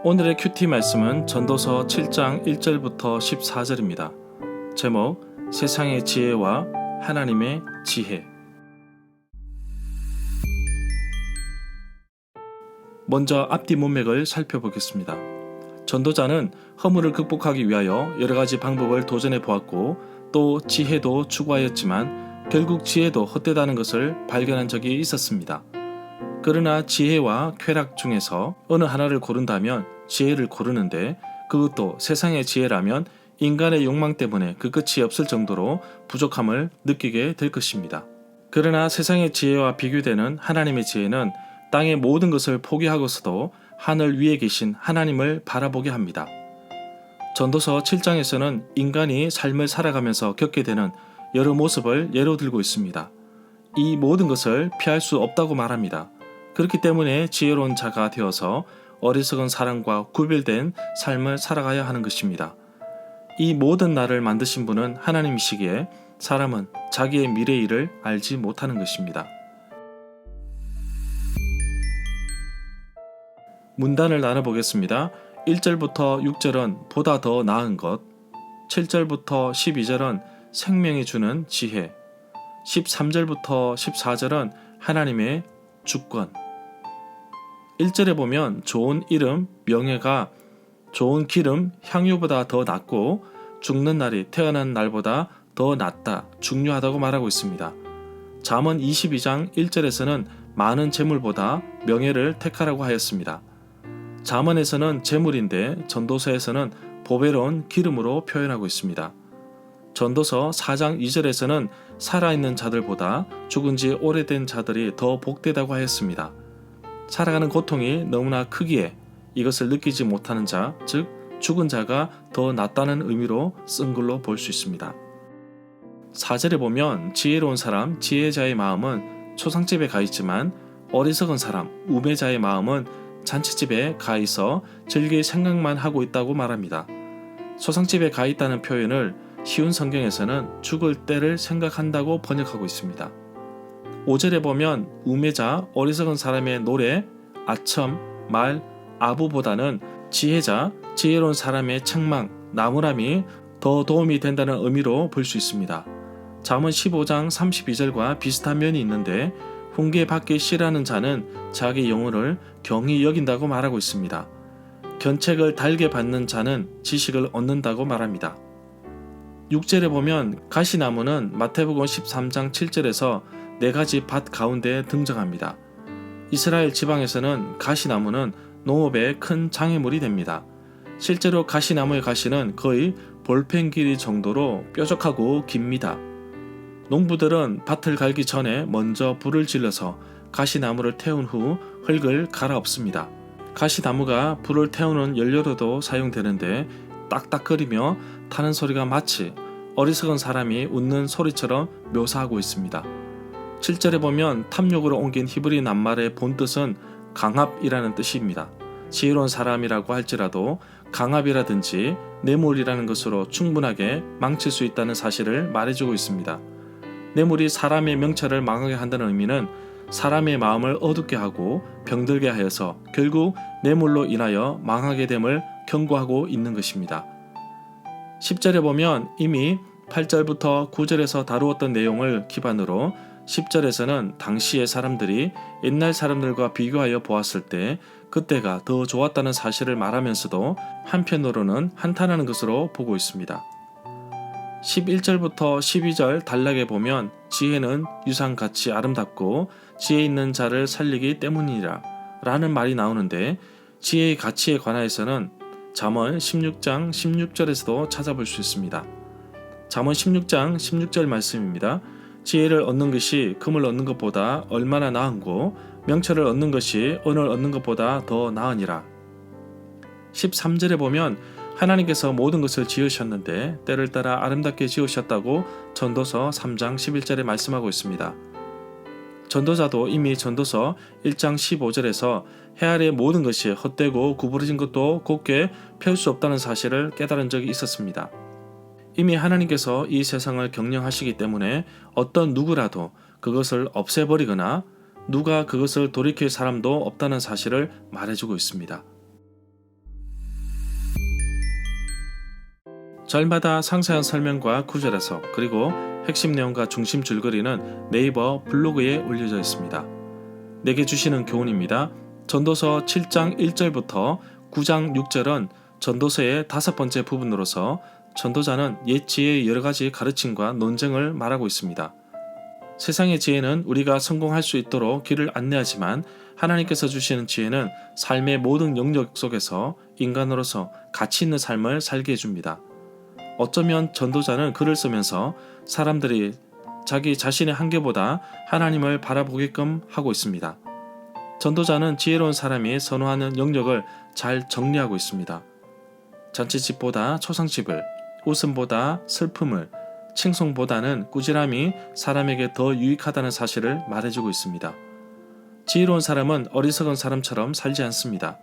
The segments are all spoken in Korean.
오늘의 큐티 말씀은 전도서 7장 1절부터 14절입니다. 제목, 세상의 지혜와 하나님의 지혜. 먼저 앞뒤 문맥을 살펴보겠습니다. 전도자는 허물을 극복하기 위하여 여러 가지 방법을 도전해 보았고 또 지혜도 추구하였지만 결국 지혜도 헛되다는 것을 발견한 적이 있었습니다. 그러나 지혜와 쾌락 중에서 어느 하나를 고른다면 지혜를 고르는데 그것도 세상의 지혜라면 인간의 욕망 때문에 그 끝이 없을 정도로 부족함을 느끼게 될 것입니다. 그러나 세상의 지혜와 비교되는 하나님의 지혜는 땅의 모든 것을 포기하고서도 하늘 위에 계신 하나님을 바라보게 합니다. 전도서 7장에서는 인간이 삶을 살아가면서 겪게 되는 여러 모습을 예로 들고 있습니다. 이 모든 것을 피할 수 없다고 말합니다. 그렇기 때문에 지혜로운 자가 되어서 어리석은 사람과 구별된 삶을 살아가야 하는 것입니다. 이 모든 나를 만드신 분은 하나님이시기에 사람은 자기의 미래의 일을 알지 못하는 것입니다. 문단을 나눠보겠습니다. 1절부터 6절은 보다 더 나은 것, 7절부터 12절은 생명이 주는 지혜, 13절부터 14절은 하나님의 주권. 1절에 보면 좋은 이름, 명예가 좋은 기름, 향유보다 더 낫고 죽는 날이 태어난 날보다 더 낫다, 중요하다고 말하고 있습니다. 잠언 22장 1절에서는 많은 재물보다 명예를 택하라고 하였습니다. 잠언에서는 재물인데 전도서에서는 보배로운 기름으로 표현하고 있습니다. 전도서 4장 2절에서는 살아있는 자들보다 죽은 지 오래된 자들이 더 복되다고 하였습니다. 살아가는 고통이 너무나 크기에 이것을 느끼지 못하는 자, 즉 죽은 자가 더 낫다는 의미로 쓴 걸로 볼 수 있습니다. 4절에 보면 지혜로운 사람, 지혜자의 마음은 초상집에 가 있지만 어리석은 사람, 우매자의 마음은 잔치집에 가 있어 즐길 생각만 하고 있다고 말합니다. 초상집에 가 있다는 표현을 쉬운 성경에서는 죽을 때를 생각한다고 번역하고 있습니다. 5절에 보면 우매자, 어리석은 사람의 노래, 아첨, 말, 아부보다는 지혜자, 지혜로운 사람의 책망, 나무람이 더 도움이 된다는 의미로 볼 수 있습니다. 잠언 15장 32절과 비슷한 면이 있는데 훈계받기 싫어하는 자는 자기 영혼을 경히 여긴다고 말하고 있습니다. 견책을 달게 받는 자는 지식을 얻는다고 말합니다. 6절에 보면 가시나무는 마태복음 13장 7절에서 4가지 밭 가운데 등장합니다. 이스라엘 지방에서는 가시나무는 농업의 큰 장애물이 됩니다. 실제로 가시나무의 가시는 거의 볼펜 길이 정도로 뾰족하고 깁니다. 농부들은 밭을 갈기 전에 먼저 불을 질러서 가시나무를 태운 후 흙을 갈아엎습니다. 가시나무가 불을 태우는 연료로도 사용되는데 딱딱거리며 타는 소리가 마치 어리석은 사람이 웃는 소리처럼 묘사하고 있습니다. 7절에 보면 탐욕으로 옮긴 히브리 낱말의 본뜻은 강압이라는 뜻입니다. 지혜로운 사람이라고 할지라도 강압이라든지 뇌물이라는 것으로 충분하게 망칠 수 있다는 사실을 말해주고 있습니다. 뇌물이 사람의 명철을 망하게 한다는 의미는 사람의 마음을 어둡게 하고 병들게 하여서 결국 뇌물로 인하여 망하게 됨을 경고하고 있는 것입니다. 10절에 보면 이미 8절부터 9절에서 다루었던 내용을 기반으로 10절에서는 당시의 사람들이 옛날 사람들과 비교하여 보았을 때 그때가 더 좋았다는 사실을 말하면서도 한편으로는 한탄하는 것으로 보고 있습니다. 11절부터 12절 단락에 보면 지혜는 유상같이 아름답고 지혜 있는 자를 살리기 때문이라 라는 말이 나오는데 지혜의 가치에 관하여서는 잠언 16장 16절에서도 찾아볼 수 있습니다. 잠언 16장 16절 말씀입니다. 지혜를 얻는 것이 금을 얻는 것보다 얼마나 나은고 명철을 얻는 것이 은을 얻는 것보다 더 나으니라. 13절에 보면 하나님께서 모든 것을 지으셨는데 때를 따라 아름답게 지으셨다고 전도서 3장 11절에 말씀하고 있습니다. 전도자도 이미 전도서 1장 15절에서 해 아래 모든 것이 헛되고 구부러진 것도 곱게 펼 수 없다는 사실을 깨달은 적이 있었습니다. 이미 하나님께서 이 세상을 경영하시기 때문에 어떤 누구라도 그것을 없애버리거나 누가 그것을 돌이킬 사람도 없다는 사실을 말해주고 있습니다. 절마다 상세한 설명과 구절에서 그리고 핵심 내용과 중심 줄거리는 네이버 블로그에 올려져 있습니다. 내게 주시는 교훈입니다. 전도서 7장 1절부터 9장 6절은 전도서의 5번째 부분으로서 전도자는 옛 지혜의 여러 가지 가르침과 논쟁을 말하고 있습니다. 세상의 지혜는 우리가 성공할 수 있도록 길을 안내하지만 하나님께서 주시는 지혜는 삶의 모든 영역 속에서 인간으로서 가치 있는 삶을 살게 해줍니다. 어쩌면 전도자는 글을 쓰면서 사람들이 자기 자신의 한계보다 하나님을 바라보게끔 하고 있습니다. 전도자는 지혜로운 사람이 선호하는 영역을 잘 정리하고 있습니다. 잔치집보다 초상집을, 웃음보다 슬픔을, 칭송보다는 꾸지람이 사람에게 더 유익하다는 사실을 말해주고 있습니다. 지혜로운 사람은 어리석은 사람처럼 살지 않습니다.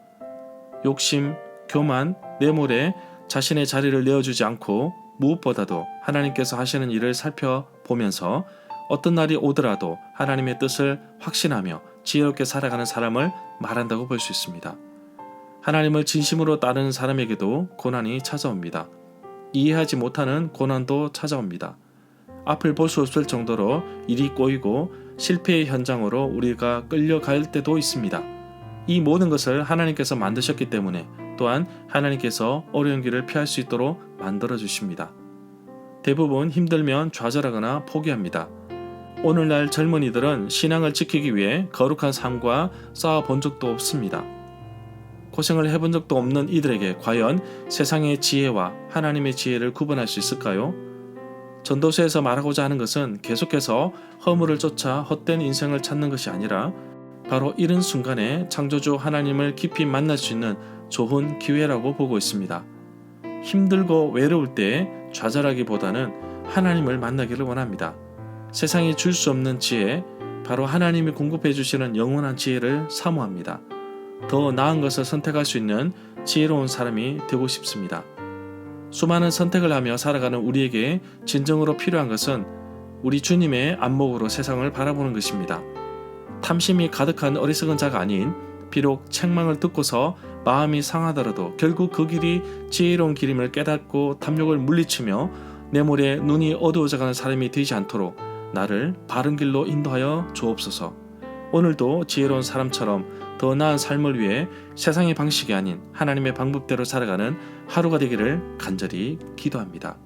욕심, 교만, 뇌물에 자신의 자리를 내어주지 않고 무엇보다도 하나님께서 하시는 일을 살펴보면서 어떤 날이 오더라도 하나님의 뜻을 확신하며 지혜롭게 살아가는 사람을 말한다고 볼 수 있습니다. 하나님을 진심으로 따르는 사람에게도 고난이 찾아옵니다. 이해하지 못하는 고난도 찾아옵니다. 앞을 볼 수 없을 정도로 일이 꼬이고 실패의 현장으로 우리가 끌려갈 때도 있습니다. 이 모든 것을 하나님께서 만드셨기 때문에 또한 하나님께서 어려운 길을 피할 수 있도록 만들어 주십니다. 대부분 힘들면 좌절하거나 포기합니다. 오늘날 젊은이들은 신앙을 지키기 위해 거룩한 삶과 싸워본 적도 없습니다. 고생을 해본 적도 없는 이들에게 과연 세상의 지혜와 하나님의 지혜를 구분할 수 있을까요? 전도서에서 말하고자 하는 것은 계속해서 허물을 쫓아 헛된 인생을 찾는 것이 아니라 바로 이른 순간에 창조주 하나님을 깊이 만날 수 있는 좋은 기회라고 보고 있습니다. 힘들고 외로울 때 좌절하기보다는 하나님을 만나기를 원합니다. 세상이 줄 수 없는 지혜, 바로 하나님이 공급해 주시는 영원한 지혜를 사모합니다. 더 나은 것을 선택할 수 있는 지혜로운 사람이 되고 싶습니다. 수많은 선택을 하며 살아가는 우리에게 진정으로 필요한 것은 우리 주님의 안목으로 세상을 바라보는 것입니다. 탐심이 가득한 어리석은 자가 아닌 비록 책망을 듣고서 마음이 상하더라도 결국 그 길이 지혜로운 길임을 깨닫고 탐욕을 물리치며 뇌물에 눈이 어두워져가는 사람이 되지 않도록 나를 바른 길로 인도하여 주옵소서. 오늘도 지혜로운 사람처럼 더 나은 삶을 위해 세상의 방식이 아닌 하나님의 방법대로 살아가는 하루가 되기를 간절히 기도합니다.